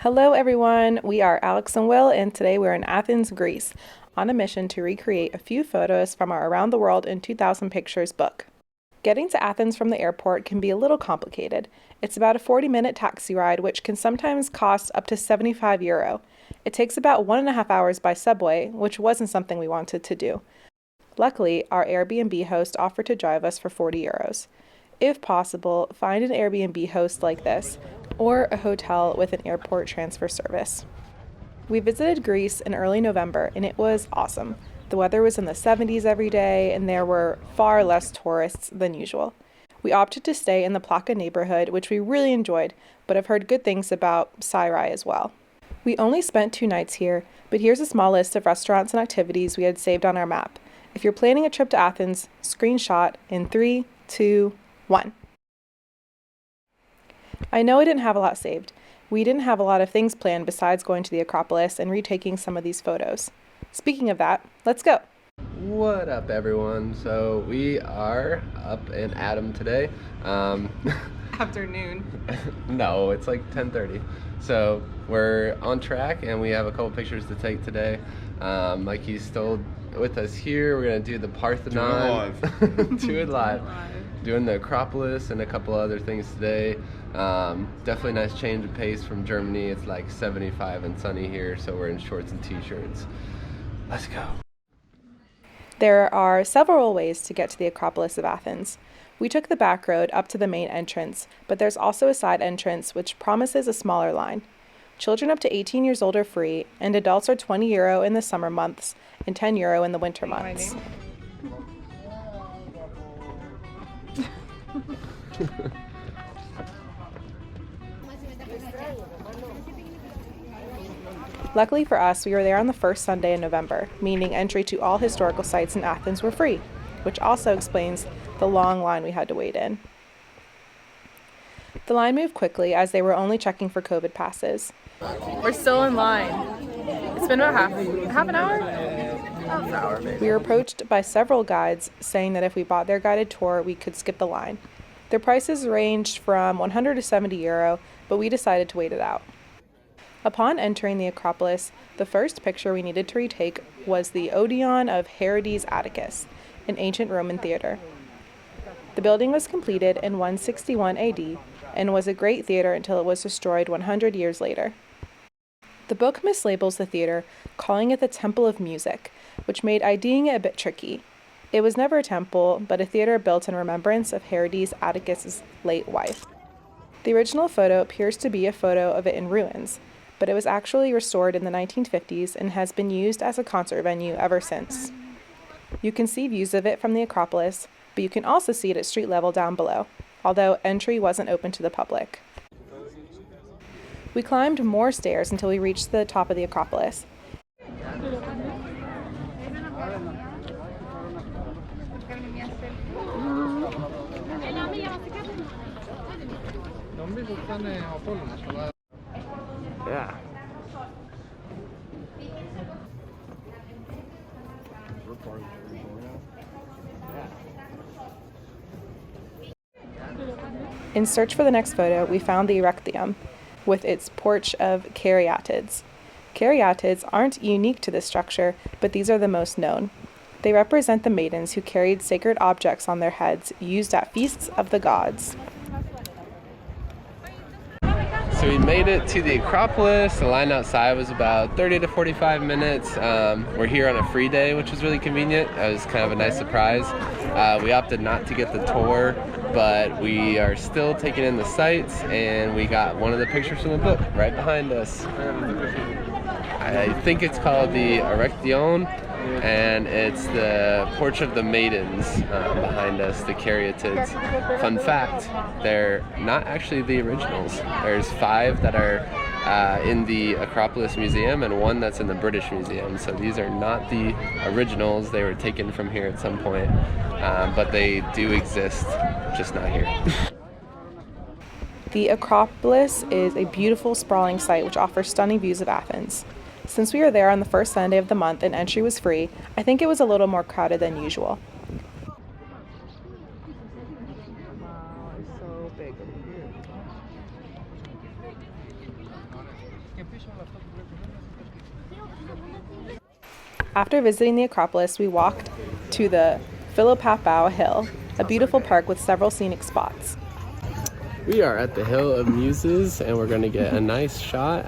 Hello everyone, we are Alex and Will, and today we're in Athens, Greece, on a mission to recreate a few photos from our Around the World in 2000 Pictures book. Getting to Athens from the airport can be a little complicated. It's about a 40-minute taxi ride, which can sometimes cost up to €75. It takes about 1.5 hours by subway, which wasn't something we wanted to do. Luckily, our Airbnb host offered to drive us for €40. If possible, find an Airbnb host like this, or a hotel with an airport transfer service. We visited Greece in early November, and it was awesome. The weather was in the 70s every day, and there were far less tourists than usual. We opted to stay in the Plaka neighborhood, which we really enjoyed, but have heard good things about Syrai as well. We only spent 2 nights here, but here's a small list of restaurants and activities we had saved on our map. If you're planning a trip to Athens, screenshot in 3, 2, 1. I know I didn't have a lot saved. We didn't have a lot of things planned besides going to the Acropolis and retaking some of these photos. Speaking of that, let's go! What up everyone? So we are up in Adam today. Afternoon. No, it's like 10:30. So we're on track and we have a couple pictures to take today. Like he's still with us here. We're gonna do the Parthenon. Do it live. Doing the Acropolis and a couple other things today. Definitely a nice change of pace from Germany. It's like 75 and sunny here, so we're in shorts and t-shirts. Let's go. There are several ways to get to the Acropolis of Athens. We took the back road up to the main entrance, but there's also a side entrance which promises a smaller line. Children up to 18 years old are free, and adults are €20 in the summer months and €10 in the winter months. Luckily for us, we were there on the first Sunday in November, meaning entry to all historical sites in Athens were free, which also explains the long line we had to wait in. The line moved quickly as they were only checking for COVID passes. We're still in line. It's been about half an hour? Half an hour, maybe. We were approached by several guides saying that if we bought their guided tour, we could skip the line. Their prices ranged from €100 to €70, but we decided to wait it out. Upon entering the Acropolis, the first picture we needed to retake was the Odeon of Herodes Atticus, an ancient Roman theater. The building was completed in 161 AD and was a great theater until it was destroyed 100 years later. The book mislabels the theater, calling it the Temple of Music, which made IDing it a bit tricky. It was never a temple, but a theater built in remembrance of Herodes Atticus' late wife. The original photo appears to be a photo of it in ruins, but it was actually restored in the 1950s and has been used as a concert venue ever since. You can see views of it from the Acropolis, but you can also see it at street level down below, although entry wasn't open to the public. We climbed more stairs until we reached the top of the Acropolis. Yeah. In search for the next photo, we found the Erechtheum, with its porch of caryatids. Caryatids aren't unique to this structure, but these are the most known. They represent the maidens who carried sacred objects on their heads, used at feasts of the gods. So we made it to the Acropolis. The line outside was about 30 to 45 minutes. We're here on a free day, which was really convenient. It was kind of a nice surprise. We opted not to get the tour, but we are still taking in the sights, and we got one of the pictures from the book right behind us. I think it's called the Erechtheon, and it's the Porch of the Maidens behind us, the caryatids. Fun fact, they're not actually the originals. There's 5 that are in the Acropolis Museum and 1 that's in the British Museum. So these are not the originals. They were taken from here at some point, but they do exist, just not here. The Acropolis is a beautiful, sprawling site which offers stunning views of Athens. Since we were there on the first Sunday of the month and entry was free, I think it was a little more crowded than usual. Wow, it's so big over here. After visiting the Acropolis, we walked to the Philopapau Hill, a beautiful park with several scenic spots. We are at the Hill of Muses, and we're going to get a nice shot,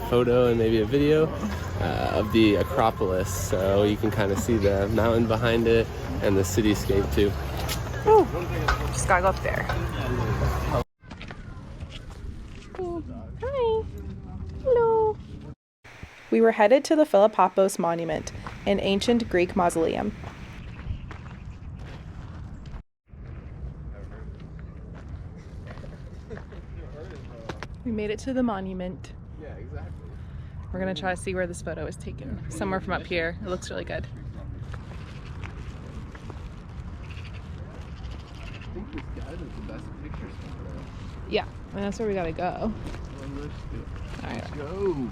photo and maybe a video of the Acropolis, so you can kind of see the mountain behind it and the cityscape too. Ooh, just gotta go up there. Hi. Hello. We were headed to the Philopapos Monument, an ancient Greek mausoleum. We made it to the monument. Yeah, exactly. We're gonna try to see where this photo was taken. Somewhere from up here. It looks really good. I think this guy does the best pictures from Yeah, and that's where we gotta go. there. Alright. Let's go.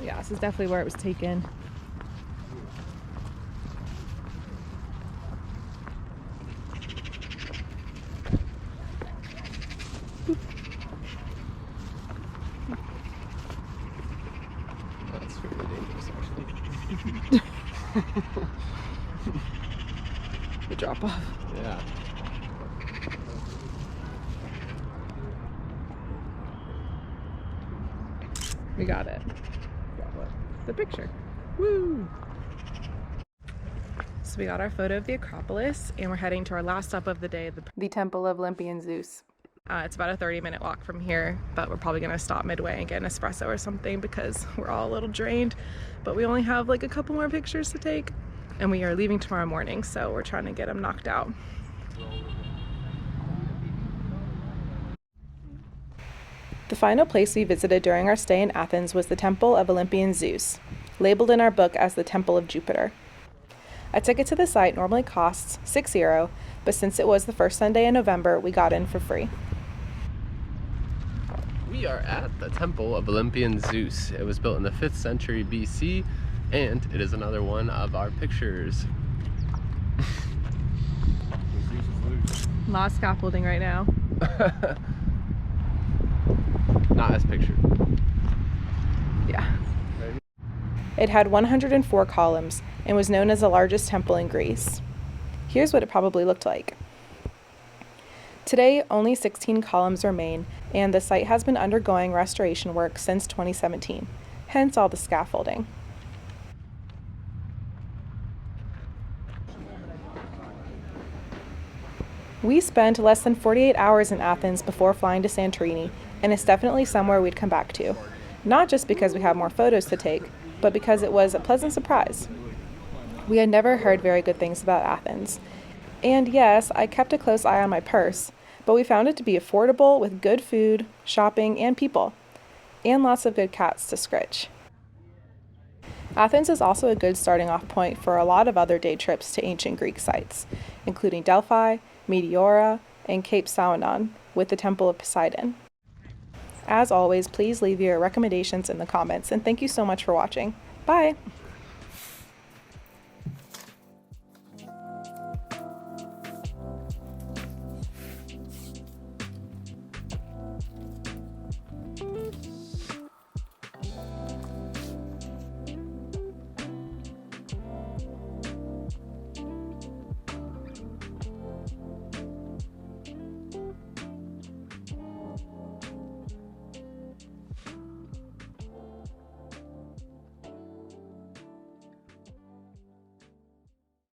Yeah, this is definitely where it was taken. That's really dangerous, actually. The drop off. Yeah. We got it. Got what? The picture. Woo! So we got our photo of the Acropolis, and we're heading to our last stop of the day, the Temple of Olympian Zeus. It's about a 30-minute walk from here, but we're probably gonna stop midway and get an espresso or something because we're all a little drained. But we only have like a couple more pictures to take, and we are leaving tomorrow morning, so we're trying to get them knocked out. The final place we visited during our stay in Athens was the Temple of Olympian Zeus, labeled in our book as the Temple of Jupiter. A ticket to the site normally costs €6, but since it was the first Sunday in November, we got in for free. We are at the Temple of Olympian Zeus. It was built in the 5th century BC, and it is another one of our pictures. A lot of scaffolding right now. Not as pictured. Yeah. It had 104 columns and was known as the largest temple in Greece. Here's what it probably looked like. Today, only 16 columns remain, and the site has been undergoing restoration work since 2017, hence all the scaffolding. We spent less than 48 hours in Athens before flying to Santorini, and it's definitely somewhere we'd come back to. Not just because we have more photos to take, but because it was a pleasant surprise. We had never heard very good things about Athens. And yes, I kept a close eye on my purse, but we found it to be affordable with good food, shopping, and people. And lots of good cats to scritch. Athens is also a good starting off point for a lot of other day trips to ancient Greek sites, including Delphi, Meteora, and Cape Saunon with the Temple of Poseidon. As always, please leave your recommendations in the comments, and thank you so much for watching. Bye!